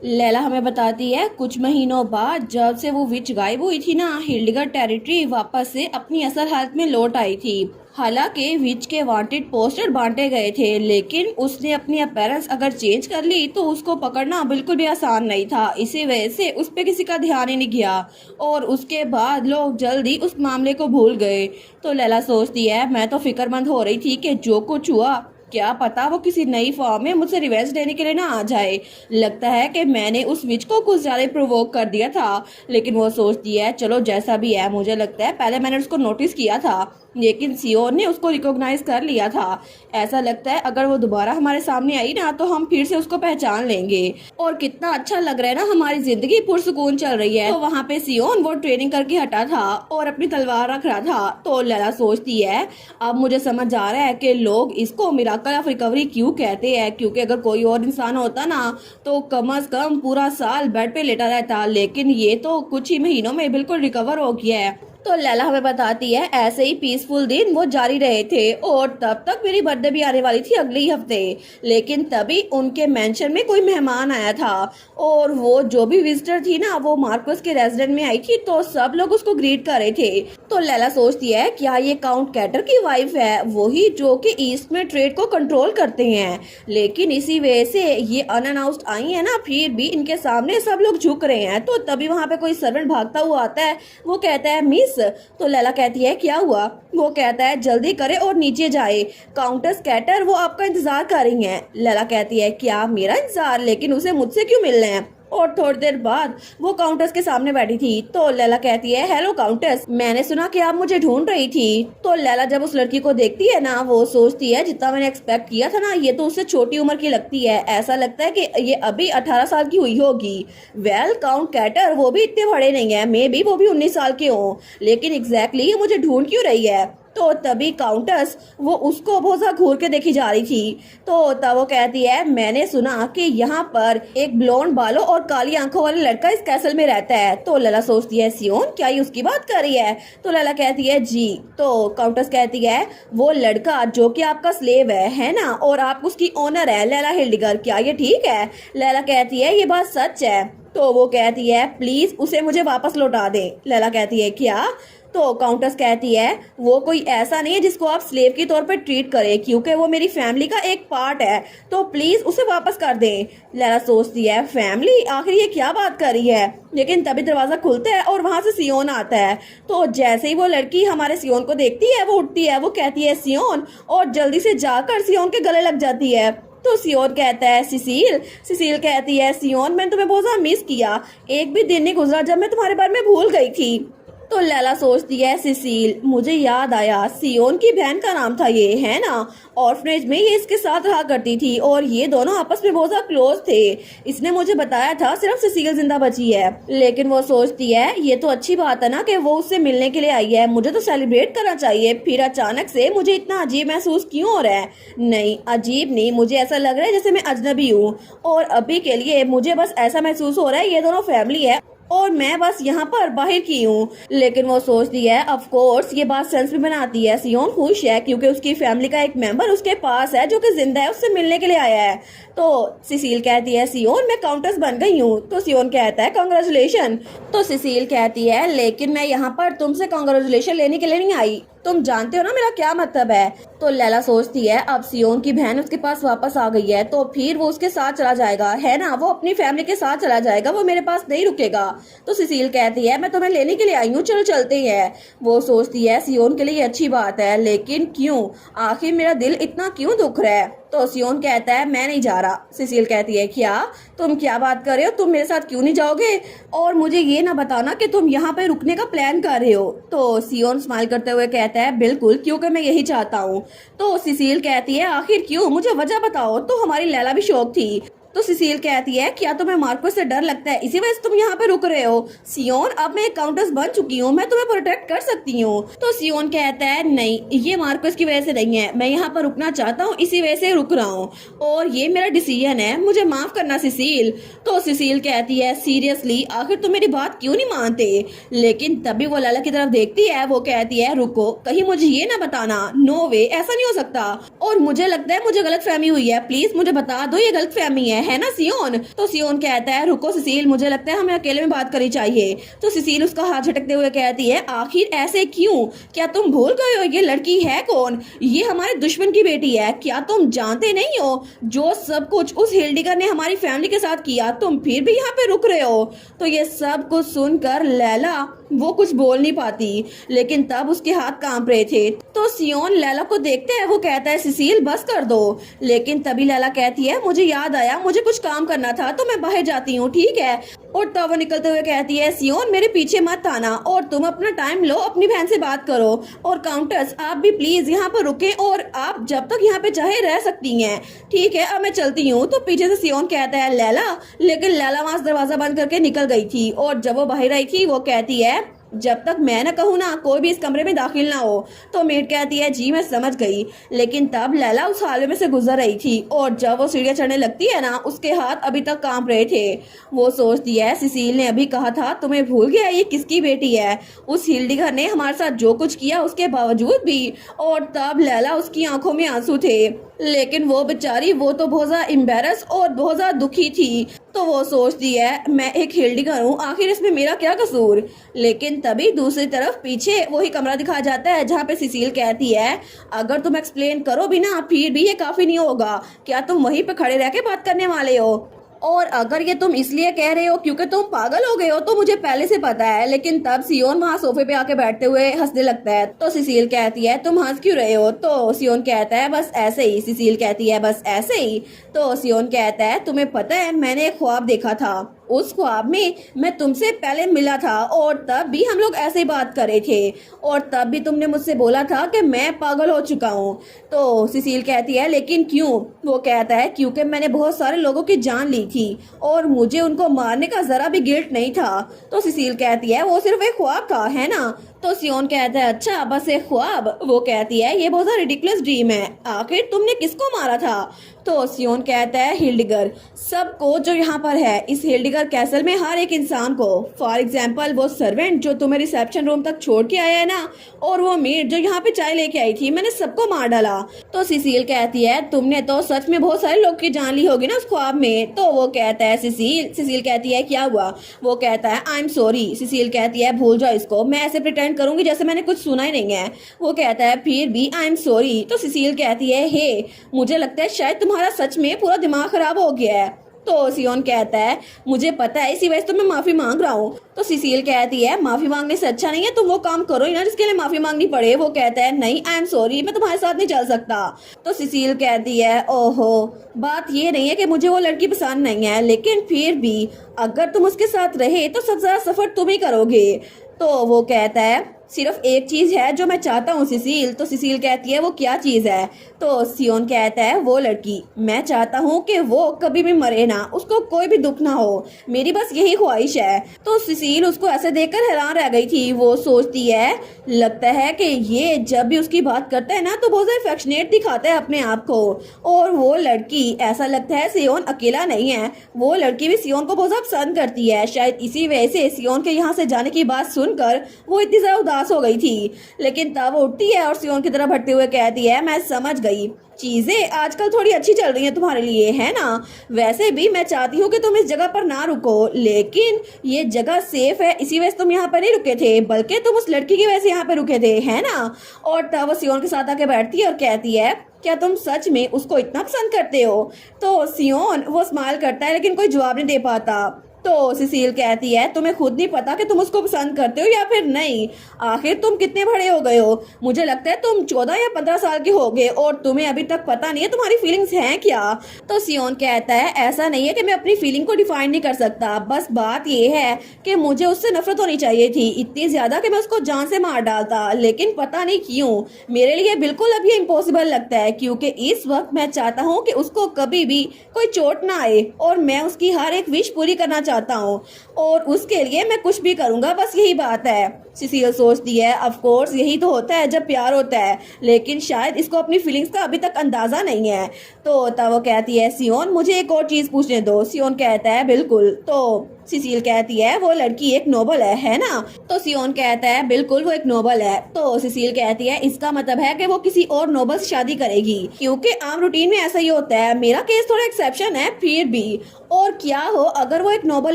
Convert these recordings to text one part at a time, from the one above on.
लैला हमें बताती है कुछ महीनों बाद जब से वो विच गायब हुई थी ना, हिल्डगर टेरिटरी वापस से अपनी असल हालत में लौट आई थी। हालांकि विच के वांटेड पोस्टर बांटे गए थे, लेकिन उसने अपनी अपीयरेंस अगर चेंज कर ली तो उसको पकड़ना बिल्कुल भी आसान नहीं था। इसी वजह से उस पर किसी का ध्यान ही नहीं गया और उसके बाद लोग जल्दी उस मामले को भूल गए। तो लैला सोचती है मैं तो फिक्रमंद हो रही थी कि जो कुछ हुआ क्या पता वो किसी नई फॉर्म में मुझसे रिवेंज लेने के लिए ना आ जाए। लगता है कि मैंने उस विच को कुछ ज्यादा प्रोवोक कर दिया था। लेकिन वो सोचती है चलो जैसा भी है, मुझे लगता है पहले मैंने उसको नोटिस किया था लेकिन सियोन ने उसको रिकॉग्नाइज कर लिया था। ऐसा लगता है अगर वो दोबारा हमारे सामने आई ना तो हम फिर से उसको पहचान लेंगे। और कितना अच्छा लग रहा है ना, हमारी जिंदगी पुरसुकून चल रही है। तो वहाँ पे सियोन वो ट्रेनिंग करके हटा था और अपनी तलवार रख रहा था। तो लैला सोचती है अब मुझे समझ आ रहा है कि लोग इसको मिराकल ऑफ रिकवरी क्यों कहते हैं, क्योंकि अगर कोई और इंसान होता ना तो कम अज कम पूरा साल बेड पे लेटा रहता, लेकिन ये तो कुछ ही महीनों में बिल्कुल रिकवर हो गया है। तो लैला हमें बताती है ऐसे ही पीसफुल दिन वो जारी रहे थे और तब तक मेरी बर्थडे भी आने वाली थी अगले ही हफ्ते। लेकिन तभी उनके मेंशन में कोई मेहमान आया था और वो जो भी विजिटर थी ना वो मार्कस के रेजिडेंट में आई थी, तो सब लोग उसको ग्रीट कर रहे थे। तो लैला सोचती है क्या ये काउंट कैटर की वाइफ है, वही जो कि ईस्ट में ट्रेड को कंट्रोल करते हैं। लेकिन इसी वजह से ये अनअनाउंस्ड आई है ना, फिर भी इनके सामने सब लोग झुक रहे हैं। तो तभी वहाँ पे कोई सर्वेंट भागता हुआ आता है, वो कहता है मिस। तो लैला कहती है क्या हुआ। वो कहता है जल्दी करे और नीचे जाए, काउंटर्स कैटर वो आपका इंतजार कर रही हैं। लैला कहती है क्या मेरा इंतजार, लेकिन उसे मुझसे क्यों मिलना है। और थोड़ी देर बाद वो काउंटर्स के सामने बैठी थी। तो लैला कहती है हेलो काउंटर्स, मैंने सुना कि आप मुझे ढूंढ रही थी। तो लैला जब उस लड़की को देखती है ना वो सोचती है जितना मैंने एक्सपेक्ट किया था ना, ये तो उससे छोटी उम्र की लगती है। ऐसा लगता है कि ये अभी 18 साल की हुई होगी। वेल काउंट कैटर वो भी इतने बड़े नहीं है, मे बी वो भी 19 साल के हों, लेकिन एग्जैक्टली ये मुझे ढूंढ क्यों रही है। तो तभी काउंटर्स वो उसको बहुत सा घूर के देखी जा रही थी। तो तब वो कहती है मैंने सुना कि यहाँ पर एक ब्लॉन्ड बालों और काली आंखों वाला लड़का इस कैसल में रहता है। तो लैला सोचती है सियोन क्या ये उसकी बात कर रही है। तो लैला कहती है जी। तो काउंटर्स कहती है वो लड़का जो कि आपका स्लेव है ना, और आप उसकी ओनर है लैला हिल्डगर, क्या ये ठीक है। लैला कहती है ये बात सच है। तो वो कहती है प्लीज उसे मुझे वापस लौटा दे। लैला कहती है क्या। तो काउंटर्स कहती है वो कोई ऐसा नहीं है जिसको आप स्लेव के तौर पर ट्रीट करें, क्योंकि वो मेरी फैमिली का एक पार्ट है, तो प्लीज उसे वापस कर दें। लैला सोचती है फैमिली, आखिर ये क्या बात कर रही है। लेकिन तभी दरवाजा खुलता है और वहां से सियोन आता है। तो जैसे ही वो लड़की हमारे सियोन को देखती है वो उठती है, वो कहती है सियोन, और जल्दी से जाकर सियोन के गले लग जाती है। तो सियोन कहता है सिसील। सिसील कहती है सियोन मैंने तुम्हें बहुत ज्यादा मिस किया, एक भी दिन नहीं गुजरा जब मैं तुम्हारे बारे में भूल गई थी। तो लैला सोचती है सिसील, मुझे याद आया सियोन की बहन का नाम था ये, है ना। ऑर्फनेज में ये इसके साथ रहा करती थी और ये दोनों आपस में बहुत ज्यादा क्लोज थे। इसने मुझे बताया था सिर्फ सिसील जिंदा बची है। लेकिन वो सोचती है ये तो अच्छी बात है ना कि वो उससे मिलने के लिए आई है, मुझे तो सेलिब्रेट करना चाहिए। फिर अचानक से मुझे इतना अजीब महसूस क्यों हो रहा है। नहीं अजीब नहीं, मुझे ऐसा लग रहा है जैसे मैं अजनबी हूँ और अभी के लिए मुझे बस ऐसा महसूस हो रहा है ये दोनों फैमिली है और मैं बस यहाँ पर बाहर की हूँ। लेकिन वो सोचती है ऑफ कोर्स ये बात सेंस भी बनाती है। सियोन खुश है क्योंकि उसकी फैमिली का एक मेंबर उसके पास है जो कि जिंदा है, उससे मिलने के लिए आया है। तो सिसील कहती है सियोन मैं काउंटर्स बन गई हूँ। तो सियोन कहता है कांग्रेचुलेशन। तो सिसील कहती है लेकिन मैं यहाँ पर तुमसे कांग्रेचुलेशन लेने के लिए नहीं आई, तुम जानते हो ना मेरा क्या मतलब है। तो लैला सोचती है अब सियोन की बहन उसके पास वापस आ गई है तो फिर वो उसके साथ चला जाएगा, है ना, वो अपनी फैमिली के साथ चला जाएगा, वो मेरे पास नहीं रुकेगा। तो सिसील कहती है मैं तुम्हें लेने के लिए आई हूँ, चलो चलते हैं। वो सोचती है सियोन के लिए अच्छी बात है, लेकिन क्यों, आखिर मेरा दिल इतना क्यों दुख रहा है। तो सियोन कहता है मैं नहीं जा रहा। सिसील कहती है क्या, तुम क्या बात कर रहे हो, तुम मेरे साथ क्यों नहीं जाओगे, और मुझे ये ना बताना कि तुम यहाँ पे रुकने का प्लान कर रहे हो। तो सियोन स्माइल करते हुए कहता है बिल्कुल, क्योंकि मैं यही चाहता हूँ। तो सिसील कहती है आखिर क्यों, मुझे वजह बताओ। तो हमारी लैला भी शौक थी। तो सिसील कहती है क्या तुम्हें मार्को से डर लगता है, इसी वजह से तुम यहाँ पे रुक रहे हो। सियोन अब मैं एक काउंटर्स बन चुकी हूँ, मैं तुम्हें प्रोटेक्ट कर सकती हूँ। तो सियोन कहता है नहीं ये मार्कोस की वजह से नहीं है, मैं यहाँ पर रुकना चाहता हूँ इसी वजह से रुक रहा हूँ और ये मेरा डिसीजन है, मुझे माफ करना सिसील। तो सिसील कहती है सीरियसली आखिर तुम मेरी बात क्यों नहीं मानते। लेकिन तभी वो लैला की तरफ देखती है, वो कहती है रुको, कहीं मुझे ये ना बताना, नो वे ऐसा नहीं हो सकता, और मुझे लगता है मुझे गलत फहमी हुई है, प्लीज मुझे बता दो ये गलत फहमी है है ना सियोन। तो सियोन कहता है रुको सुशील, मुझे लगता है हमें अकेले में बात करनी चाहिए। तो सुशील उसका हाथ झटकते हुए कहती है आखिर ऐसे क्यों, क्या तुम भूल गए हो ये लड़की है कौन? ये हमारे दुश्मन की बेटी है, क्या तुम जानते नहीं हो जो सब कुछ उस हिल्डिगर ने हमारी फैमिली के साथ किया, तुम फिर भी यहाँ पे रुक रहे हो। तो ये सब कुछ सुनकर लैला वो कुछ बोल नहीं पाती, लेकिन तब उसके हाथ कांप रहे थे। तो सियोन लैला को देखते है, वो कहता है सुशील बस कर दो। लेकिन तभी लैला कहती है मुझे याद आया, मुझे कुछ काम करना था तो मैं बाहर जाती हूँ, ठीक है। और तब वो निकलते हुए कहती है सियोन मेरे पीछे मत आना और तुम अपना टाइम लो, अपनी बहन से बात करो। और काउंटर्स आप भी प्लीज यहाँ पर रुके और आप जब तक यहाँ पे चाहे रह सकती हैं, ठीक है अब मैं चलती हूँ। तो पीछे से सियोन कहता है लैला, लेकिन लैला वहां दरवाजा बंद करके निकल गई थी। और जब वो बाहर आई थी वो कहती है जब तक मैं न कहूँ ना कोई भी इस कमरे में दाखिल ना हो। तो मेड कहती है जी मैं समझ गई। लेकिन तब लैला उस हाल में से गुजर रही थी और जब वो सीढ़ियाँ चढ़ने लगती है ना उसके हाथ अभी तक कांप रहे थे। वो सोचती है सुशील ने अभी कहा था तुम्हें भूल गया ये किसकी बेटी है, उस हिल्डिगर ने हमारे साथ जो कुछ किया उसके बावजूद भी। और तब लैला उसकी आंखों में आंसू थे, लेकिन वो बेचारी वो तो बहुत ज्यादा एम्बेरस और बहुत ज्यादा दुखी थी। तो वो सोचती है मैं एक हिल्डिगर हूँ, आखिर इसमें मेरा क्या कसूर। लेकिन तभी दूसरी तरफ पीछे वही कमरा दिखाया जाता है जहाँ पे सुशील कहती है अगर तुम एक्सप्लेन करो भी ना फिर भी ये काफी नहीं होगा, क्या तुम वहीं पे खड़े रह के बात करने वाले हो? और अगर ये तुम इसलिए कह रहे हो क्योंकि तुम पागल हो गए हो तो मुझे पहले से पता है। लेकिन तब सियोन वहाँ सोफे पे आके बैठते हुए हंसने लगता है। तो सुशील कहती है तुम हंस क्यों रहे हो? तो सियोन कहता है बस ऐसे ही। सुशील कहती है बस ऐसे ही। तो सियोन कहता है तुम्हें पता है मैंने एक ख्वाब देखा था, उस ख्वाब में मैं तुमसे पहले मिला था और तब भी हम लोग ऐसे ही बात कर रहे थे और तब भी तुमने मुझसे बोला था कि मैं पागल हो चुका हूँ। तो सुशील कहती है लेकिन क्यों? वो कहता है क्योंकि मैंने बहुत सारे लोगों की जान ली थी और मुझे उनको मारने का जरा भी गिल्ट नहीं था। तो सुशील कहती है वो सिर्फ एक ख्वाब था है ना। तो सियोन कहता है अच्छा बस एक ख्वाब। वो कहती है ये बहुत रिडिकुलस ड्रीम है, आखिर तुमने किसको मारा था? तो सियोन कहता है हिल्डिगर, सबको जो यहाँ पर है इस हिल्डिगर कैसल में हर एक इंसान को। फॉर एग्जाम्पल वो सर्वेंट जो तुम्हें रिसेप्शन रूम तक छोड़ के आया है ना, और वो मेड जो यहाँ पे चाय लेके आई थी, मैंने सबको मार डाला। तो सुशील कहती है तुमने तो सच में बहुत सारे लोग की जान ली होगी ना उस ख्वाब में। तो वो कहता है सुशील कहती है क्या हुआ? वो कहता है आई एम सॉरी। सुशील कहती है भूल जाओ इसको, मैं ऐसे प्रिटेंड करूंगी जैसे मैंने कुछ सुना ही नहीं है। वो कहता है फिर भी आई एम सॉरी। तो सुशील कहती है हे मुझे लगता है शायद तुम्हारा सच में पूरा दिमाग खराब हो गया है। तो सियोन कहता है मुझे पता है इसी वजह से तो मैं माफी मांग रहा हूँ। तो सुशील कहती है माफी मांगने से अच्छा नहीं है तुम वो काम करो ही ना जिसके लिए माफी मांगनी पड़े। वो कहता है नहीं आई एम सॉरी, मैं तुम्हारे साथ नहीं चल सकता। तो सुशील कहती है ओहो बात ये नहीं है कि मुझे वो लड़की पसंद नहीं है, लेकिन फिर भी अगर तुम उसके साथ रहे तो सबसे ज्यादा सफर तुम ही करोगे। तो वो कहता है सिर्फ एक चीज है जो मैं चाहता हूँ सुशील। तो सुशील कहती है वो क्या चीज है? तो सियोन कहता है वो लड़की, मैं चाहता हूँ कि वो कभी भी मरे ना, उसको कोई भी दुख ना हो, मेरी बस यही ख्वाहिश है। तो सुशील उसको ऐसे देखकर हैरान रह गई थी। वो सोचती है लगता है कि ये जब भी उसकी बात करता है ना तो बहुत ज्यादा अफेक्शनेट दिखाता है अपने आप को। और वो लड़की ऐसा लगता है सियोन अकेला नहीं है, वो लड़की भी सियोन को बहुत ज्यादा पसंद करती है। शायद इसी वजह से सियोन के यहाँ से जाने की बात सुनकर वो इतनी ज्यादा उदास हो गई थी। लेकिन तब वो उठती है और सियोन की तरफ बढ़ते हुए कहती है मैं समझ गई, चीजें आजकल थोड़ी अच्छी चल रही हैं तुम्हारे लिए है ना। वैसे भी मैं चाहती हूँ कि तुम इस जगह पर ना रुको, लेकिन ये जगह सेफ है इसी वजह से तुम यहाँ पर नहीं रुके थे, बल्कि तुम उस लड़की की वजह से यहाँ पे रुके थे है ना। और तब वो सियोन के साथ आके बैठती है और कहती है क्या तुम सच में उसको इतना पसंद करते हो? तो सियोन वो स्माइल करता है लेकिन कोई जवाब नहीं दे पाता। तो सुशील कहती है तुम्हें खुद नहीं पता कि तुम उसको पसंद करते हो या फिर नहीं, आखिर तुम कितने बड़े हो गए हो, मुझे लगता है तुम 14 या 15 साल के हो गए और तुम्हें अभी तक पता नहीं है तुम्हारी फीलिंग्स हैं क्या। तो सियोन कहता है ऐसा नहीं है कि मैं अपनी फीलिंग को डिफाइन नहीं कर सकता, बस बात ये है कि मुझे उससे नफरत होनी चाहिए थी, इतनी ज्यादा कि मैं उसको जान से मार डालता, लेकिन पता नहीं क्यों मेरे लिए बिल्कुल अब ये इम्पॉसिबल लगता है, क्योंकि इस वक्त मैं चाहता हूँ कि उसको कभी भी कोई चोट ना आए और मैं उसकी हर एक विश पूरी करना चाहता हूँ और उसके लिए मैं कुछ भी करूंगा, बस यही बात है। सुशील सोचती है ऑफ कोर्स यही तो होता है जब प्यार होता है, लेकिन शायद इसको अपनी फीलिंग्स का अभी तक अंदाजा नहीं है। तो तब वो कहती है सियोन मुझे एक और चीज पूछने दो। सियोन कहता है बिल्कुल। तो सिसिल कहती है वो लड़की एक नोबल है ना? तो सियोन कहता है बिल्कुल वो एक नोबल है। तो सिसिल कहती है इसका मतलब है कि वो किसी और नोबल से शादी करेगी, क्योंकि आम रूटीन में ऐसा ही होता है। मेरा केस थोड़ा एक्सेप्शन है फिर भी। और क्या हो अगर वो एक नोबल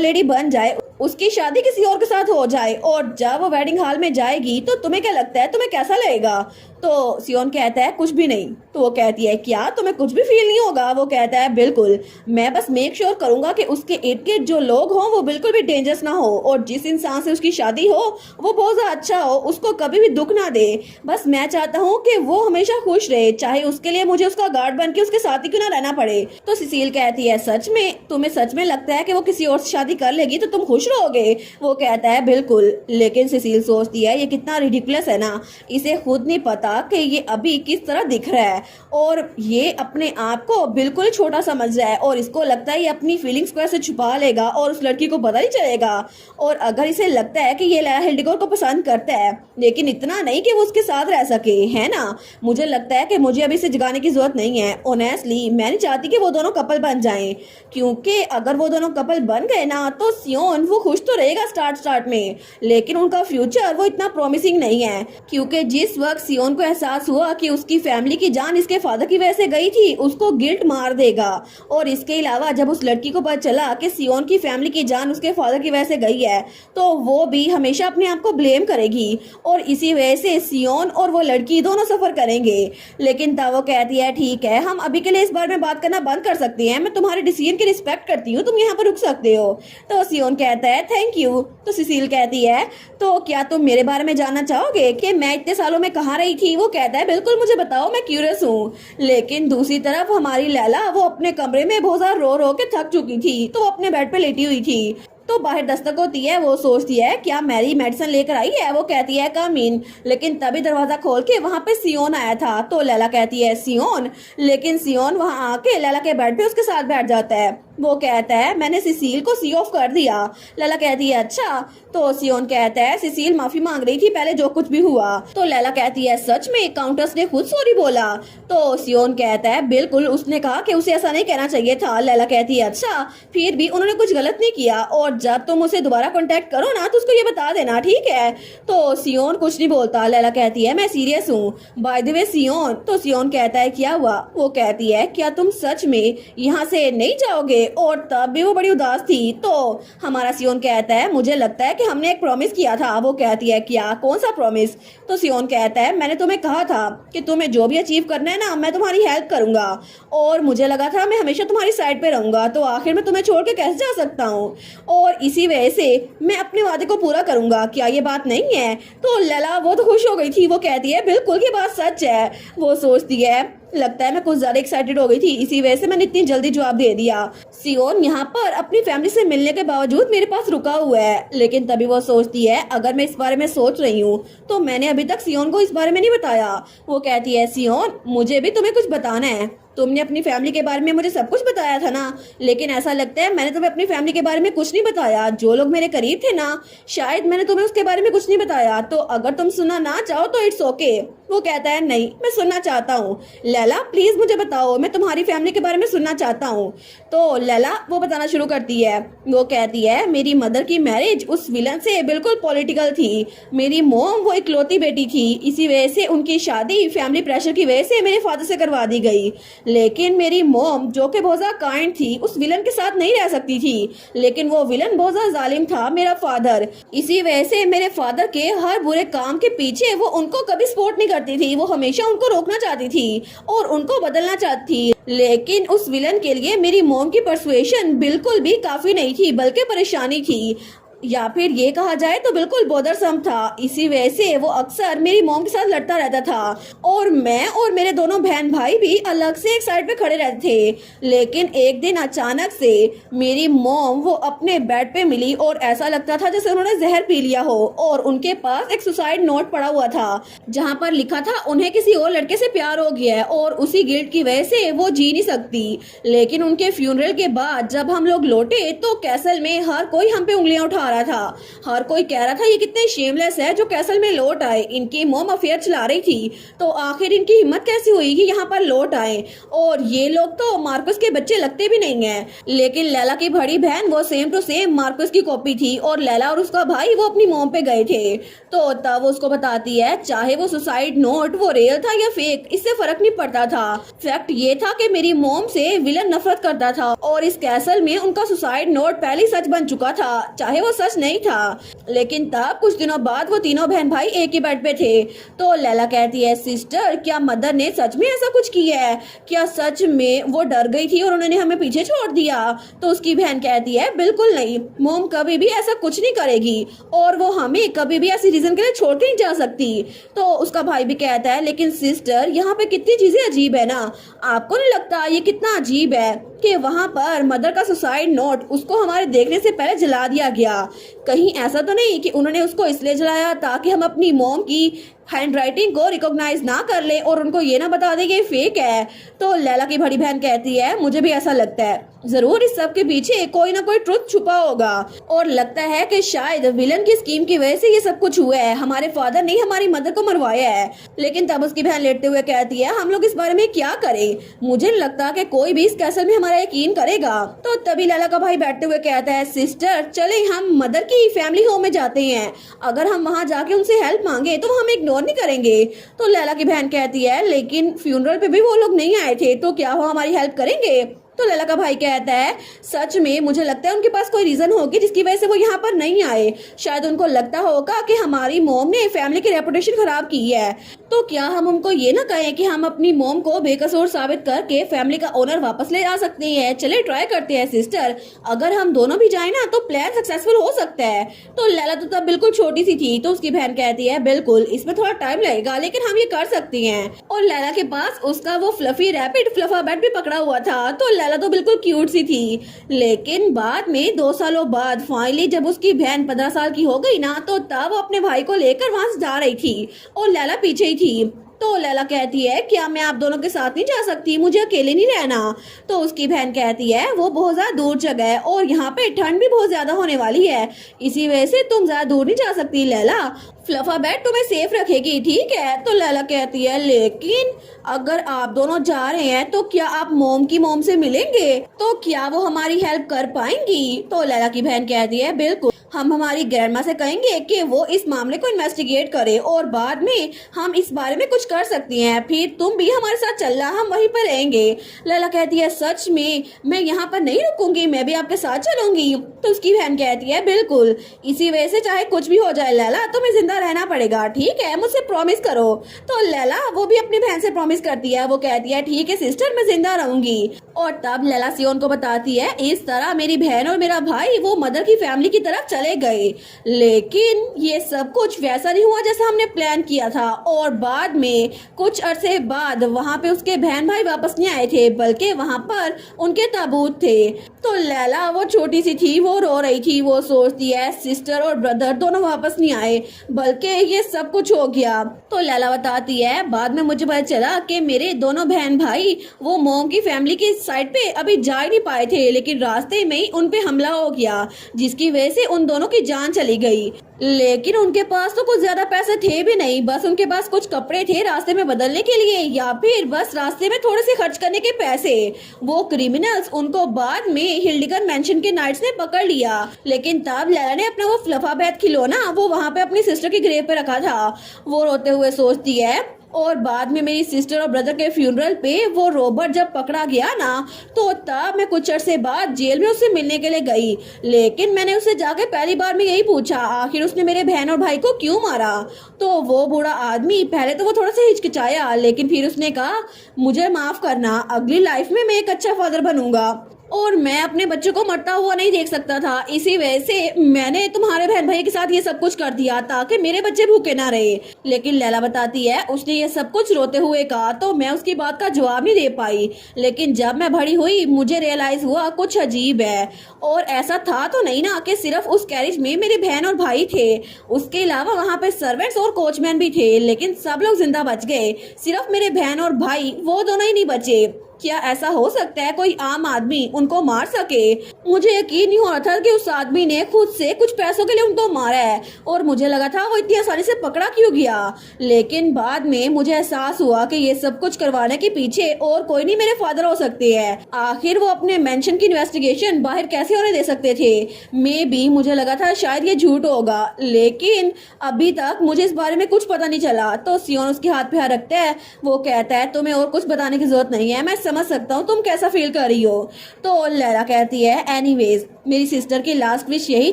लेडी बन जाए, उसकी शादी किसी और के साथ हो जाए और जब वो वेडिंग हॉल में जाएगी तो तुम्हें क्या लगता है, तुम्हें कैसा लगेगा? तो सियोन कहता है कुछ भी नहीं। तो वो कहती है क्या तुम्हें कुछ भी फील नहीं होगा? वो कहता है बिल्कुल, मैं बस मेक श्योर करूंगा कि उसके इर्द गिर्द जो लोग हों वो बिल्कुल भी डेंजरस ना हो, और जिस इंसान से उसकी शादी हो वो बहुत ज्यादा अच्छा हो, उसको कभी भी दुख ना दे। बस मैं चाहता हूँ कि वो हमेशा खुश रहे, चाहे उसके लिए मुझे उसका गार्ड बन के उसके साथ ही क्यों ना रहना पड़े। तो सिसिल कहती है सच में, तुम्हें सच में लगता है कि वो किसी और से शादी कर लेगी तो तुम खुश रहोगे? वो कहता है बिल्कुल। लेकिन सिसिल सोचती है ये कितना रिडिकुलस है ना, इसे खुद नहीं पता कि ये अभी किस तरह दिख रहा है और ये अपने आप को बिल्कुल छोटा समझ रहा है, और इसको लगता है ये अपनी फीलिंग्स को ऐसे छुपा लेगा और उस लड़की को पता नहीं चलेगा। और अगर इसे लगता है कि ये लैला हिल्डिगोर को पसंद करता है, लेकिन इतना नहीं कि वो उसके साथ रह सके, है ना? मुझे लगता है कि मुझे अभी इसे जगाने की जरूरत नहीं है। ऑनेस्टली मैं नहीं चाहती कि वो दोनों कपल बन जाएं, क्योंकि अगर वो दोनों कपल बन गए ना तो सियोन वो खुश तो रहेगा स्टार्ट में, लेकिन उनका फ्यूचर वो इतना प्रॉमिसिंग नहीं है। क्योंकि जिस वक्त सियोन को एहसास हुआ कि उसकी फैमिली की जान इसके फादर की वजह से गई थी, उसको गिल्ट मार देगा। और इसके अलावा जब उस लड़की को पता चला कि सियोन की फैमिली की जान उसके फादर की वजह से गई है, तो वो भी हमेशा अपने आप को ब्लेम करेगी, और इसी वजह से सियोन और वो लड़की दोनों सफर करेंगे। लेकिन तब वो कहती है ठीक है, हम अभी के लिए इस बारे में बात करना बंद कर सकते हैं, मैं तुम्हारे डिसीजन की रिस्पेक्ट करती हूँ, तुम यहाँ पर रुक सकते हो। तो सियोन कहता है थैंक यू। तो सिसिल कहती है तो क्या तुम मेरे बारे में जानना चाहोगे कि मैं इतने सालों में कहाँ रही थी? वो कहता है बिल्कुल मुझे बताओ, मैं क्यूरियस हूँ। लेकिन दूसरी तरफ हमारी लैला वो अपने कमरे में बहुत ज्यादा रो रो के थक चुकी थी, तो वो अपने बेड पे लेटी हुई थी। तो बाहर दस्तक होती है, वो सोचती है क्या मैरी मेडिसिन लेकर आई है? वो कहती है कम इन। लेकिन तभी दरवाजा खोल के वहाँ पे सियोन आया था। तो लैला कहती है सियोन, लेकिन सियोन वहाँ आके लैला के बेड पे उसके साथ बैठ जाता है। वो कहता है मैंने सिसिल को सी ऑफ कर दिया। लैला कहती है अच्छा। तो सियोन कहता है सिसिल माफी मांग रही थी पहले जो कुछ भी हुआ। तो लैला कहती है सच में काउंटेस ने खुद सॉरी बोला? तो सियोन कहता है बिल्कुल, उसने कहा कि उसे ऐसा नहीं कहना चाहिए था। लैला कहती है अच्छा, फिर भी उन्होंने कुछ गलत नहीं किया, और जब तुम उसे दोबारा कांटेक्ट करो ना तो उसको ये बता देना, ठीक है? तो सियोन कुछ नहीं बोलता। लैला कहती है मैं सीरियस हूँ बाय द वे सियोन। तो सियोन कहता है क्या हुआ? वो कहती है क्या तुम सच में यहाँ से नहीं जाओगे? और तब भी वो बड़ी उदास थी। तो हमारा सियोन कहता है मुझे लगता है कि हमने एक प्रॉमिस किया था। वो कहती है क्या, कौन सा प्रॉमिस? तो सियोन कहता है मैंने तुम्हें कहा था कि तुम्हें जो भी अचीव करना है ना मैं तुम्हारी हेल्प करूंगा, और मुझे लगा था मैं हमेशा तुम्हारी साइड पे रहूंगा, तो आखिर में तुम्हें छोड़ के कैसे जा सकता हूँ, और इसी वजह से मैं अपने वादे को पूरा करूंगा। क्या ये बात नहीं है? तो लैला वो तो खुश हो गई थी, वो कहती है बिल्कुल ये बात सच है। वो सोचती है लगता है मैं कुछ ज्यादा एक्साइटेड हो गई थी, इसी वजह से मैंने इतनी जल्दी जवाब दे दिया। सियोन यहाँ पर अपनी फैमिली से मिलने के बावजूद मेरे पास रुका हुआ है, लेकिन तभी वो सोचती है अगर मैं इस बारे में सोच रही हूँ तो मैंने अभी तक सियोन को इस बारे में नहीं बताया। वो कहती है सियोन मुझे भी तुम्हें कुछ बताना है, तुमने अपनी फैमिली के बारे में मुझे सब कुछ बताया था ना, लेकिन ऐसा लगता है मैंने तुम्हें अपनी फैमिली के बारे में कुछ नहीं बताया। जो लोग मेरे करीब थे ना, शायद मैंने तुम्हें उसके बारे में कुछ नहीं बताया, तो अगर तुम सुनना ना चाहो तो इट्स ओके। वो कहता है नहीं मैं सुनना चाहता हूँ। लैला प्लीज मुझे बताओ, मैं तुम्हारी फैमिली के बारे में सुनना चाहता हूँ। तो लैला वो बताना शुरू करती है। वो कहती है मेरी मदर की मैरिज उस विलन से बिल्कुल पॉलिटिकल थी। मेरी मोम वो इकलौती बेटी थी, इसी वजह से उनकी शादी फैमिली प्रेशर की वजह से मेरे फादर से करवा दी गई। लेकिन मेरी मोम जो कि बहुत ज्यादा काइंड थी उस विलन के साथ नहीं रह सकती थी, लेकिन वो विलन बहुत ज्यादा जालिम था मेरा फादर। इसी वजह से मेरे फादर के हर बुरे काम के पीछे वो उनको कभी सपोर्ट नहीं करती थी, वो हमेशा उनको रोकना चाहती थी और उनको बदलना चाहती थी। लेकिन उस विलन के लिए मेरी मोम की परसुएशन बिल्कुल भी काफी नहीं थी, बल्कि परेशानी थी, या फिर ये कहा जाए तो बिल्कुल बोदरसम था। इसी वजह से वो अक्सर मेरी मॉम के साथ लड़ता रहता था, और मैं और मेरे दोनों बहन भाई भी अलग से एक साइड पे खड़े रहते थे। लेकिन एक दिन अचानक से मेरी मॉम वो अपने बेड पे मिली और ऐसा लगता था जैसे उन्होंने जहर पी लिया हो, और उनके पास एक सुसाइड नोट पड़ा हुआ था जहाँ पर लिखा था उन्हें किसी और लड़के से प्यार हो गया है और उसी गिल्ट की वजह से वो जी नहीं सकती। लेकिन उनके फ्यूनरल के बाद जब हम लोग लौटे तो कैसल में हर कोई हम पे उंगलियां उठा रहा था। हर कोई कह रहा था ये कितने शेमलेस है जो कैसल में लौट आए। इनकी मॉम अफेयर चला रही थी तो आखिर इनकी हिम्मत कैसी हुई कि यहाँ पर लौट आए। और ये लोग तो मार्कस के बच्चे लगते भी नहीं है। लेकिन लैला की बड़ी बहन वो सेम टू सेम मार्कस की कॉपी थी और लैला और उसका भाई वो अपनी मॉम पे गए थे। तो तब उसको बताती है चाहे वो सुसाइड नोट वो रियल था या फेक इससे फर्क नहीं पड़ता था। फैक्ट ये था कि मेरी मॉम से विलन नफरत करता था और इस कैसल में उनका सुसाइड नोट पहले सच बन चुका था, चाहे वो सच नहीं था। लेकिन तब कुछ दिनों बाद वो तीनों बहन भाई एक ही बेड पे थे। तो लैला कहती है सिस्टर क्या मदर ने सच में ऐसा कुछ किया है? क्या सच में वो डर गई थी और उन्होंने हमें पीछे छोड़ दिया? तो उसकी बहन कहती है बिल्कुल नहीं, मॉम कभी भी ऐसा कुछ नहीं करेगी और वो हमें कभी भी ऐसी रीजन के लिए छोड़ के नहीं जा सकती। तो उसका भाई भी कहता है लेकिन सिस्टर यहाँ पे कितनी चीजें अजीब है ना, आपको नहीं लगता ये कितना अजीब है कि वहाँ पर मदर का सुसाइड नोट उसको हमारे देखने से पहले जला दिया गया? कहीं ऐसा तो नहीं कि उन्होंने उसको इसलिए जलाया ताकि हम अपनी मॉम की हैंडराइटिंग को रिकॉग्नाइज ना कर ले और उनको ये ना बता दे कि फेक है? तो लैला की बड़ी बहन कहती है मुझे भी ऐसा लगता है, जरूर इस सब के पीछे कोई ना कोई ट्रुथ छुपा होगा और लगता है कि शायद विलन की स्कीम की वजह से ये सब कुछ हुआ है, हमारे फादर ने हमारी मदर को मरवाया है। लेकिन तब उसकी बहन लेटते हुए कहती है हम लोग इस बारे में क्या करें, मुझे नहीं लगता कि कोई भी इस कैसल में हमारा यकीन करेगा। तो तभी लैला का भाई बैठते हुए कहता है सिस्टर चले हम मदर की फैमिली होम में जाते हैं, अगर हम वहाँ जाके उनसे हेल्प मांगे तो हम इग्नोर नहीं करेंगे। तो लैला की बहन कहती है लेकिन फ्यूनरल पे भी वो लोग नहीं आए थे तो क्या वो हमारी हेल्प करेंगे? तो लैला का भाई कहता है सच में मुझे लगता है उनके पास कोई रीजन होगी जिसकी वजह से वो यहाँ पर नहीं आए। शायद उनको लगता होगा कि हमारी मॉम ने फैमिली की रेपुटेशन खराब की है। तो क्या हम उनको ये ना कहें कि हम अपनी मॉम को बेकसूर साबित करके फैमिली का ओनर वापस ले आ सकते हैं? चले ट्राई करते हैं सिस्टर, अगर हम दोनों भी जाए ना तो प्लान सक्सेसफुल हो सकता है। तो लैला तो तब बिल्कुल छोटी सी थी तो उसकी बहन कहती है बिल्कुल इसमें थोड़ा टाइम लगेगा लेकिन हम ये कर सकते हैं। और लैला के पास उसका वो फ्लफी रैपिड फ्लफा बैट भी पकड़ा हुआ था। तो लैला तो बिल्कुल क्यूट सी थी। लेकिन बाद में 2 सालों बाद फाइनली जब उसकी बहन 15 साल की हो गई ना तो तब वो अपने भाई को लेकर वहां से जा रही थी और लैला पीछे ही थी। तो लैला कहती है क्या मैं आप दोनों के साथ नहीं जा सकती, मुझे अकेले नहीं रहना? तो उसकी बहन कहती है वो बहुत ज्यादा दूर जगह है और यहाँ पे ठंड भी बहुत ज्यादा होने वाली है, इसी वजह से तुम ज्यादा दूर नहीं जा सकती लैला, फ्लफा बैट तुम्हें सेफ रखेगी ठीक है? तो लैला कहती है लेकिन अगर आप दोनों जा रहे हैं तो क्या आप मॉम की मॉम से मिलेंगे? तो क्या वो हमारी हेल्प कर पाएंगी? तो लैला की बहन कहती है बिल्कुल, हम हमारी ग्रैंडमा से कहेंगे कि वो इस मामले को इन्वेस्टिगेट करे और बाद में हम इस बारे में कुछ कर सकती हैं, फिर तुम भी हमारे साथ चलना, हम वहीं पर रहेंगे। लैला कहती है सच में मैं यहाँ पर नहीं रुकूंगी, मैं भी आपके साथ चलूंगी। तो उसकी बहन कहती है बिल्कुल, इसी वजह से चाहे कुछ भी हो जाए लैला तुम्हें जिंदा रहना पड़ेगा ठीक है, मुझसे प्रॉमिस करो। तो लैला वो भी अपनी बहन से प्रॉमिस करती है, वो कहती है ठीक है सिस्टर मैं जिंदा रहूंगी। और तब लैला सियोन को बताती है इस तरह मेरी बहन और मेरा भाई वो मदर की फैमिली की तरफ चले गए, लेकिन ये सब कुछ वैसा नहीं हुआ जैसा हमने प्लान किया था। और बाद में कुछ अरसे बाद वहाँ पे उसके बहन भाई वापस नहीं आए थे बल्कि वहाँ पर उनके ताबूत थे। तो लैला वो छोटी सी थी, वो रो रही थी, वो सोचती है सिस्टर और ब्रदर दोनों वापस नहीं आए बल्कि ये सब कुछ हो गया। तो लैला बताती है बाद में मुझे पता चला कि मेरे दोनों बहन भाई वो मॉम की फैमिली की साइड पे अभी जा ही नहीं पाए थे, लेकिन रास्ते में ही उन पे हमला हो गया जिसकी वजह से उन दोनों की जान चली गई। लेकिन उनके पास तो कुछ ज्यादा पैसे थे भी नहीं, बस उनके पास कुछ कपड़े थे रास्ते में बदलने के लिए या फिर बस रास्ते में थोड़े से खर्च करने के पैसे। वो क्रिमिनल्स उनको बाद में हिल्डिगर मेंशन के नाइट्स ने पकड़ लिया, लेकिन तब लैला ने अपना वो फ्लफा बैट खिलौना वो वहाँ पे अपनी सिस्टर की ग्रेव पे रखा था। वो रोते हुए सोचती है और बाद में मेरी सिस्टर और ब्रदर के फ्यूनरल पे वो रॉबर्ट जब पकड़ा गया ना तो तब मैं कुछ अरसे बाद जेल में उससे मिलने के लिए गई, लेकिन मैंने उससे जाके पहली बार में यही पूछा आखिर उसने मेरे बहन और भाई को क्यों मारा। तो वो बूढ़ा आदमी पहले तो वो थोड़ा सा हिचकिचाया लेकिन फिर उसने कहा मुझे माफ करना, अगली लाइफ में मैं एक अच्छा फादर बनूंगा और मैं अपने बच्चों को मरता हुआ नहीं देख सकता था, इसी वजह से मैंने तुम्हारे बहन भाई के साथ ये सब कुछ कर दिया ताकि मेरे बच्चे भूखे ना रहे। लेकिन लैला बताती है उसने ये सब कुछ रोते हुए कहा तो मैं उसकी बात का जवाब नहीं दे पाई, लेकिन जब मैं बड़ी हुई मुझे रियलाइज हुआ कुछ अजीब है। और ऐसा था तो नहीं ना कि सिर्फ उस कैरेज में मेरी बहन और भाई थे, उसके अलावा वहाँ पे सर्वेंट्स और कोचमैन भी थे, लेकिन सब लोग जिंदा बच गए, सिर्फ मेरे बहन और भाई वो दोनों ही नहीं बचे। क्या ऐसा हो सकता है कोई आम आदमी उनको मार सके? मुझे यकीन नहीं हो रहा था कि उस आदमी ने खुद से कुछ पैसों के लिए उनको मारा है, और मुझे लगा था वो इतनी आसानी से पकड़ा क्यों गया। लेकिन बाद में मुझे एहसास हुआ कि ये सब कुछ करवाने के पीछे और कोई नहीं मेरे फादर हो सकते हैं। आखिर वो अपने मेंशन की इन्वेस्टिगेशन बाहर कैसे होने दे सकते थे? मे बी मुझे लगा था शायद ये झूठ होगा, लेकिन अभी तक मुझे इस बारे में कुछ पता नहीं चला। तो सियोन उसके हाथ पे हाथ रखता है, वो कहता है तुम्हें और कुछ बताने की जरूरत नहीं है, मैं समझ सकता हूँ तुम कैसा फील कर रही हो। तो लैला कहती है एनीवेज मेरी सिस्टर की लास्ट विश यही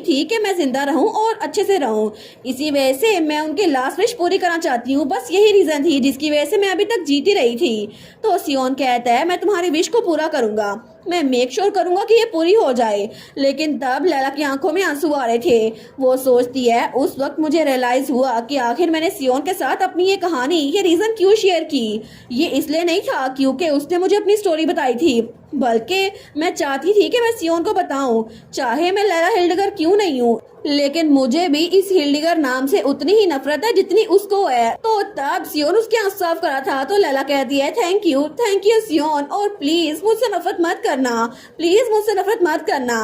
थी कि मैं जिंदा रहूं और अच्छे से रहूं, इसी वजह से मैं उनकी लास्ट विश पूरी करना चाहती हूँ, बस यही रीजन थी जिसकी वजह से मैं अभी तक जीती रही थी। तो सियोन कहता है मैं तुम्हारी विश को पूरा करूंगा, मैं मेक श्योर करूंगा कि ये पूरी हो जाए। लेकिन तब लैला की आंखों में आंसू आ रहे थे। वो सोचती है उस वक्त मुझे रियलाइज हुआ कि आखिर मैंने सियोन के साथ अपनी ये कहानी, ये रीजन क्यों शेयर की। ये इसलिए नहीं था क्योंकि उसने मुझे अपनी स्टोरी बताई थी, बल्कि मैं चाहती थी कि मैं सियोन को बताऊं, चाहे मैं लैला हिल्डगर क्यों नहीं हूँ, लेकिन मुझे भी इस हिल्डिगर नाम से उतनी ही नफरत है जितनी उसको है। तो तब सियोन उसके आंसू साफ करा था। तो लैला कहती है थैंक यू सियोन, और प्लीज मुझसे नफरत मत करना, प्लीज मुझसे नफरत मत करना।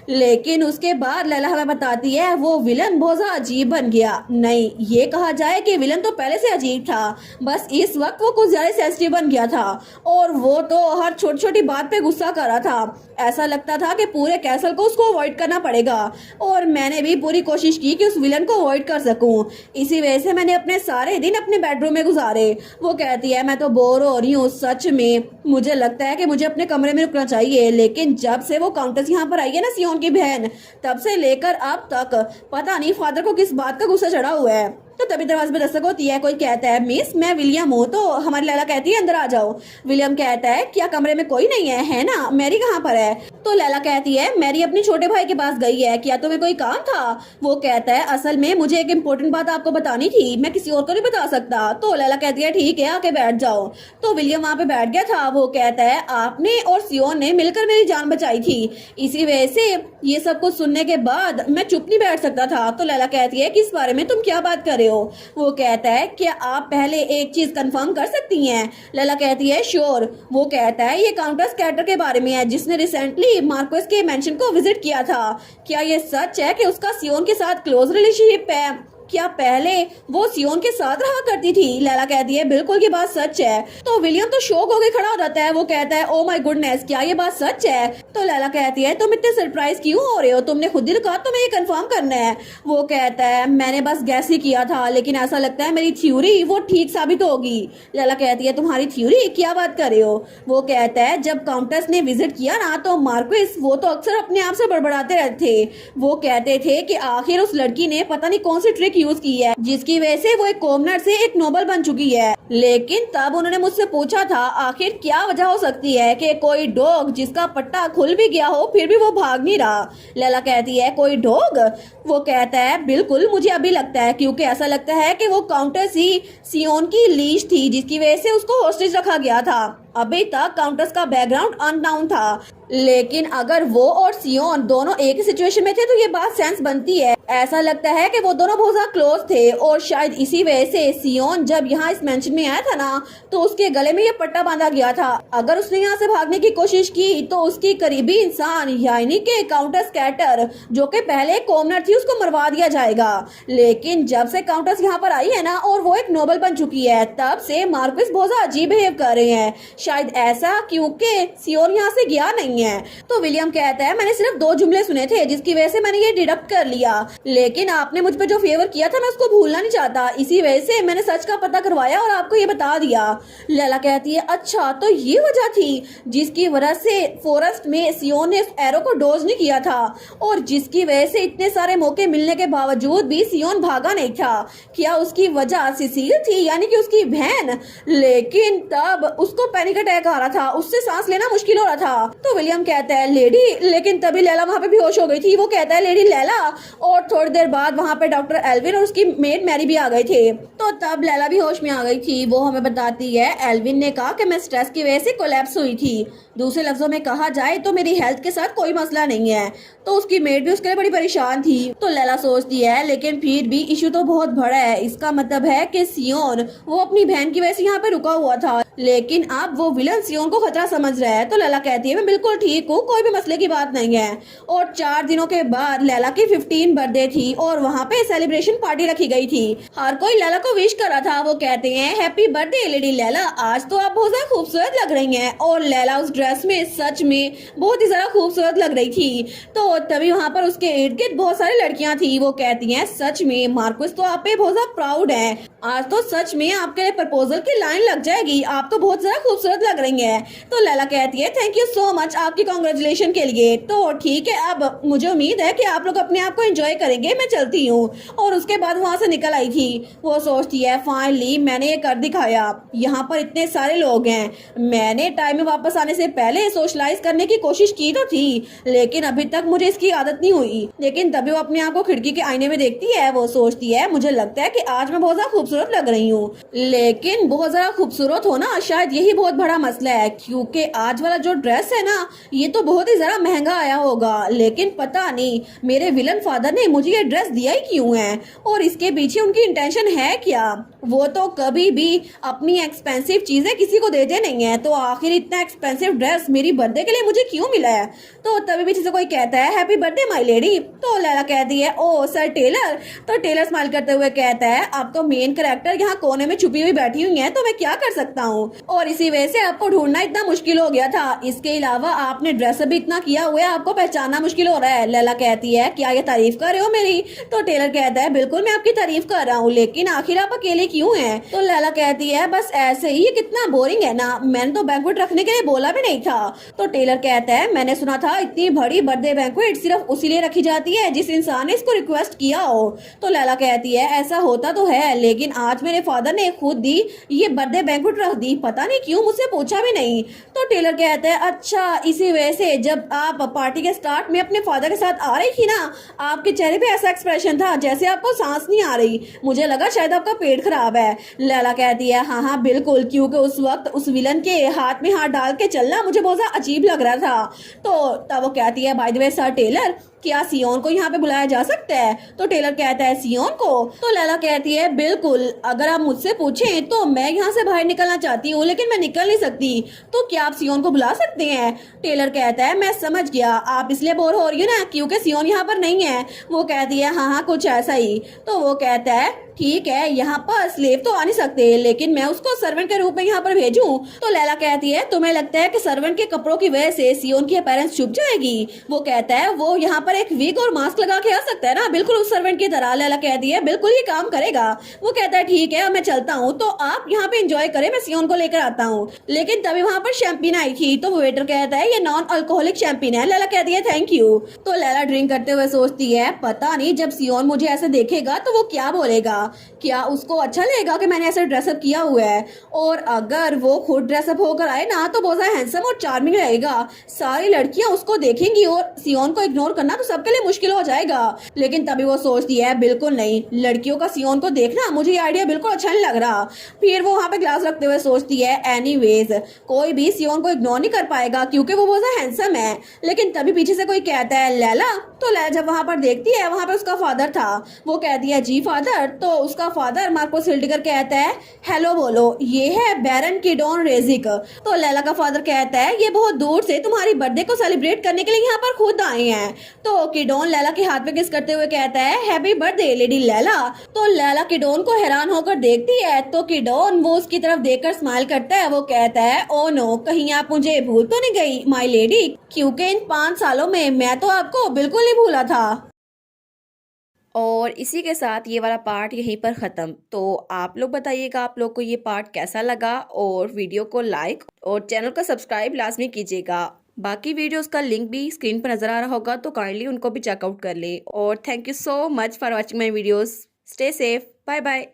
लेकिन उसके बाद लैला हमें बताती है वो विलन बहुत ज्यादा अजीब बन गया। नहीं, ये कहा जाए कि विलन तो पहले से अजीब था, बस इस वक्त वो कुछ ज्यादा सेंसिटिव बन गया था, और वो तो हर छोटी छोटी बात पे गुस्सा कर रहा था। ऐसा लगता था कि पूरे कैसल को उसको अवॉइड करना पड़ेगा, और मैंने भी पूरी कोशिश की कि उस विलन को अवॉइड कर सकूं। इसी वजह से मैंने अपने सारे दिन अपने बेडरूम में गुजारे। वो कहती है मैं तो बोर हो रही हूँ, सच में मुझे लगता है कि मुझे अपने कमरे में रुकना चाहिए। लेकिन जब से वो काउंटेस यहाँ पर आई है ना, सियोन की बहन, तब से लेकर अब तक पता नहीं फादर को किस बात का गुस्सा चढ़ा हुआ है। तो तभी दरवाजे पे दस्तक होती है, कोई कहता है मिस मैं विलियम हूँ। तो हमारी लैला कहती है अंदर आ जाओ। विलियम कहता है क्या कमरे में कोई नहीं है ना, मैरी कहाँ पर है? तो लैला कहती है मैरी अपने छोटे भाई के पास गई है, क्या तुम्हें कोई काम था? वो कहता है असल में मुझे एक इम्पोर्टेंट बात आपको बतानी थी, मैं किसी और को नहीं बता सकता। तो लैला कहती है ठीक है आके बैठ जाओ। तो विलियम वहाँ पे बैठ गया था। वो कहता है आपने और सियोन ने मिलकर मेरी जान बचाई थी, इसी वजह से ये सब कुछ सुनने के बाद मैं चुप नहीं बैठ सकता था। तो लैला कहती है किस बारे में, तुम क्या बात कर रहे हो? वो कहता है क्या आप पहले एक चीज कंफर्म कर सकती हैं? लैला कहती है श्योर। वो कहता है ये काउंटेस कैटर के बारे में है जिसने रिसेंटली मार्कोस के मेंशन को विजिट किया था। क्या ये सच है कि उसका सियोन के साथ क्लोज रिलेशनशिप है? क्या पहले वो सियोन के साथ रहा करती थी? लैला कहती है बिल्कुल ये बात सच है। तो विलियम तो शॉक होकर खड़ा हो जाता है। वो कहता है ओ माय गुडनेस, क्या ये बात सच है? तो लैला कहती है तुम इतने सरप्राइज क्यों हो रहे हो, तुमने खुद ही कहा तुम्हें ये कंफर्म करना है। वो कहता है मैंने बस गैस ही किया था, लेकिन ऐसा लगता है मेरी थ्योरी वो ठीक साबित होगी। लैला कहती है तुम्हारी थ्योरी, क्या बात कर रहे हो? वो कहता है जब काउंटेस ने विजिट किया ना, तो मार्क्विस वो तो अक्सर अपने आप से बड़बड़ाते रहते थे। वो कहते थे कि आखिर उस लड़की ने पता नहीं कौन सी ट्रिक यूज की है जिसकी वजह से वो एक कॉमनर से एक नोबल बन चुकी है। लेकिन तब उन्होंने मुझसे पूछा था आखिर क्या वजह हो सकती है कि कोई डॉग जिसका पट्टा खुल भी गया हो फिर भी वो भाग नहीं रहा। लैला कहती है कोई डॉग? वो कहता है बिल्कुल मुझे अभी लगता है, क्योंकि ऐसा लगता है कि वो काउंटेस ही सियोन की लीज थी जिसकी वजह से उसको हॉस्टेज रखा गया था। अभी तक काउंटेस का बैकग्राउंड अननाउन था, लेकिन अगर वो और सियोन दोनों एक ही सिचुएशन में थे तो ये बात सेंस बनती है। ऐसा लगता है कि वो दोनों बहुत ज्यादा क्लोज थे, और शायद इसी वजह से सियोन जब यहाँ इस मेंशन में आया था ना, तो उसके गले में ये पट्टा बांधा गया था। अगर उसने यहाँ से भागने की कोशिश की तो उसकी करीबी इंसान यानी कि काउंटेस कैटर, जो कि पहले कॉमनर थी, उसको मरवा दिया जाएगा। लेकिन जब से काउंटेस यहाँ पर आई है ना और वो एक नोबल बन चुकी है, तब से मार्क्विस बहुत ज्यादा अजीब बिहेव कर रहे हैं। शायद ऐसा क्योंकि सियोन यहाँ से गया नहीं है। तो विलियम कहता है मैंने सिर्फ 2 जुमले सुने थे जिसकी वजह से मैंने ये डिडक्ट कर लिया, लेकिन आपने मुझ पर जो फेवर किया था मैं उसको भूलना नहीं चाहता, इसी वजह से मैंने सच का पता करवाया और आपको ये बता दिया। लैला कहती है अच्छा तो ये वजह थी जिसकी वजह से फॉरेस्ट में सियोन ने एरो को डोज नहीं किया था, और जिसकी वजह से इतने सारे मौके मिलने के बावजूद भी सियोन भागा नहीं था। क्या उसकी वजह सिसिल थी, यानी कि उसकी बहन? लेकिन तब उसको पैनिक अटैक आ रहा था, उससे सांस लेना मुश्किल हो रहा था। तो विलियम कहता है लेडी, लेकिन तभी लैला वहाँ पे बेहोश हो गई थी। वो कहता है लेडी लैला, और थोड़ी देर बाद वहाँ पे डॉक्टर एल्विन और उसकी मेड मैरी भी आ गए थे। तो तब लैला भी होश में आ गई थी। वो हमें बताती है एल्विन ने कहा कि मैं स्ट्रेस की वजह से कोलैप्स हुई थी। दूसरे लफ्जों में कहा जाए तो मेरी हेल्थ के साथ कोई मसला नहीं है। तो उसकी मेड भी उसके लिए बड़ी परेशान थी। तो लैला सोचती है लेकिन फिर भी इशू तो बहुत बड़ा है। इसका मतलब है कि सियोन वो अपनी बहन की वजह से यहाँ पे रुका हुआ था, लेकिन अब वो विलन सियोन को खतरा समझ रहा है। तो लैला कहती है मैं बिल्कुल ठीक हूँ, कोई भी मसले की बात नहीं है। और 4 दिनों के बाद लैला की 15 बर्थडे थी और वहाँ पे सेलिब्रेशन पार्टी रखी गई थी। हर कोई लैला को विश कर रहा था। वो कहते हैं हैप्पी बर्थडे लेडी लैला, आज तो आप बहुत ज्यादा खूबसूरत लग रही हैं। और लैला उस ड्रेस में सच में बहुत ही ज्यादा खूबसूरत लग रही थी। तो तभी वहाँ पर उसके इर्द गिर्द बहुत सारी लड़कियां थी। वो कहती हैं सच में मार्कस तो आप पे बहुत ज्यादा प्राउड है, आज तो सच में आपके लिए प्रपोजल की लाइन लग जाएगी, आप तो बहुत ज्यादा खूबसूरत लग रही हैं। तो लैला कहती है थैंक यू सो मच आपकी कांग्रेचुलेशन के लिए। तो ठीक है, अब मुझे उम्मीद है कि आप लोग अपने आप को एंजॉय करेंगे, मैं चलती हूँ। और उसके बाद वहाँ से निकल आई थी। वो सोचती है फाइनली मैंने ये कर दिखाया, यहाँ पर इतने सारे लोग हैं। मैंने टाइम में वापस आने से पहले सोशलाइज करने की कोशिश की तो थी, लेकिन अभी तक मुझे इसकी आदत नहीं हुई। लेकिन तभी वो अपने आप को खिड़की के आईने में देखती है। वो सोचती है मुझे लगता है कि आज मैं बहुत ज्यादा खूबसूरत लग रही हूँ, लेकिन बहुत ज्यादा खूबसूरत होना शायद यही बहुत बड़ा मसला है, क्योंकि आज वाला जो ड्रेस है ना ये तो बहुत ही ज्यादा महंगा आया होगा, लेकिन पता नहीं मेरे विलन फादर ने मुझे ये ड्रेस दिया ही क्यों है और इसके पीछे उनकी इंटेंशन है क्या। वो तो कभी भी अपनी एक्सपेंसिव चीजें किसी को देते नहीं है, तो आखिर इतना एक्सपेंसिव ड्रेस मेरी बर्थडे के लिए मुझे क्यों मिला है। तो तभी पीछे से कोई कहता है हैप्पी बर्थडे माय लेडी। तो लैला कहती है ओ सर टेलर। तो टेलर स्माइल करते हुए कहता है अब तो मेन कैरेक्टर यहाँ कोने में छुपी हुई बैठी हुई है, तो मैं क्या कर सकता हूँ, और इसी वजह से आपको ढूंढना इतना मुश्किल हो गया था। इसके अलावा आपने ड्रेसअप भी इतना किया हुआ है, आपको पहचानना मुश्किल हो रहा है। लैला कहती है क्या ये तारीफ कर रहे हो मेरी। तो टेलर कहता है बिल्कुल मैं आपकी तारीफ कर रहा हूँ, लेकिन आखिर आप अकेले क्यों हैं। तो लैला कहती है बस ऐसे ही, ये कितना बोरिंग है ना, मैंने तो बैंक्वेट रखने के लिए बोला भी नहीं था। तो टेलर कहता है मैंने सुना था इतनी बड़ी बर्थडे बैंक्वेट सिर्फ उसी लिए रखी जाती है जिस इंसान ने इसको रिक्वेस्ट किया हो। तो लैला कहती है ऐसा होता तो है, लेकिन आज मेरे फादर ने खुद दी ये बर्थडे बैंक्वेट रख दी, पता नहीं क्यों, मुझसे पूछा भी नहीं। तो टेलर कहता है अच्छा इसी वजह से जब आप पार्टी के स्टार्ट में अपने फादर के साथ आ रही थी ना, आपके चेहरे पे ऐसा एक्सप्रेशन था जैसे आपको सांस नहीं आ रही, मुझे लगा शायद आपका पेट खराब है। लैला कहती है हाँ बिल्कुल, क्योंकि उस वक्त उस विलन के हाथ में हाथ डाल के चलना मुझे बहुत ज्यादा अजीब लग रहा था। तो तब वो कहती है by the way sir Taylor, क्या सियोन को यहाँ पे बुलाया जा सकता है। तो टेलर कहता है सियोन को। तो लैला कहती है बिल्कुल, अगर आप मुझसे पूछें तो मैं यहाँ से बाहर निकलना चाहती हूँ, लेकिन मैं निकल नहीं सकती, तो क्या आप सियोन को बुला सकते हैं। टेलर कहता है मैं समझ गया, आप इसलिए बोर हो रही हो ना क्योंकि सियोन यहाँ पर नहीं है। वो कहती है हाँ कुछ ऐसा ही। तो वो कहता है ठीक है, यहाँ पर स्लेव तो आ नहीं सकते, लेकिन मैं उसको सर्वेंट के रूप में यहाँ पर भेजूं। तो लैला कहती है तुम्हें लगता है कि सर्वेंट के कपड़ों की वजह से सियोन की अपीयरेंस छुप जाएगी। वो कहता है वो यहाँ पर एक विग और मास्क लगा के आ सकता है ना, बिल्कुल उस सर्वेंट की तरह। लैला कहती है बिल्कुल ये काम करेगा। वो कहता है ठीक है मैं चलता हूँ, तो आप यहाँ पे एंजॉय करें, मैं सियोन को लेकर आता हूँ। लेकिन तभी वहाँ पर शैम्पेन आई थी। तो वो वेटर कहता है ये नॉन अल्कोहलिक शैम्पेन है। लैला कहती है थैंक यू। तो लैला ड्रिंक करते हुए सोचती है पता नहीं जब सियोन मुझे ऐसे देखेगा तो वो क्या बोलेगा, क्या उसको अच्छा लगेगा कि मैंने ऐसे ड्रेसअप किया हुआ है, और अगर वो खुद ड्रेसअप होकर आए ना तो बहुत ज्यादा हैंडसम और चार्मिंग रहेगा, सारी लड़कियां उसको देखेंगी और सियोन को इग्नोर करना तो सबके लिए मुश्किल हो जाएगा। लेकिन तभी वो सोचती है बिल्कुल नहीं, लड़कियों का सियोन को देखना मुझे ये आइडिया बिल्कुल अच्छा नहीं लग रहा। फिर वो वहाँ पे ग्लास रखते हुए सोचती है एनीवेज कोई भी सियोन को इग्नोर नहीं कर पाएगा क्योंकि वो बहुत ज्यादा हैंडसम है। लेकिन तभी पीछे से कोई कहता है लैला। तो लैला जब वहाँ पर देखती है वहाँ पे उसका फादर था। वो कहती है जी फादर। तो उसका फादर मार्कोस हिल्डिगर कहता है हेलो बोलो, ये है बैरन किडोन रेजिक। तो लैला का फादर कहता है ये बहुत दूर से तुम्हारी बर्थडे को सेलिब्रेट करने के लिए यहाँ पर खुद आए हैं। तो किडोन लैला के हाथ पे किस करते हुए कहता है हैप्पी बर्थडे लेडी लैला। तो लैला किडोन को हैरान होकर देखती है। तो किडोन वो उसकी तरफ देखकर स्माइल करता है। वो कहता है ओ नो, कहीं आप मुझे भूल तो नहीं गई माय लेडी, क्योंकि इन 5 सालों में मैं तो आपको बिल्कुल नहीं भूला था। और इसी के साथ ये वाला पार्ट यहीं पर ख़त्म। तो आप लोग बताइएगा आप लोग को ये पार्ट कैसा लगा, और वीडियो को लाइक और चैनल को सब्सक्राइब लाजमी कीजिएगा। बाकी वीडियोस का लिंक भी स्क्रीन पर नज़र आ रहा होगा, तो काइंडली उनको भी चेकआउट कर लें। और thank you so much for watching my videos. Stay safe, bye bye.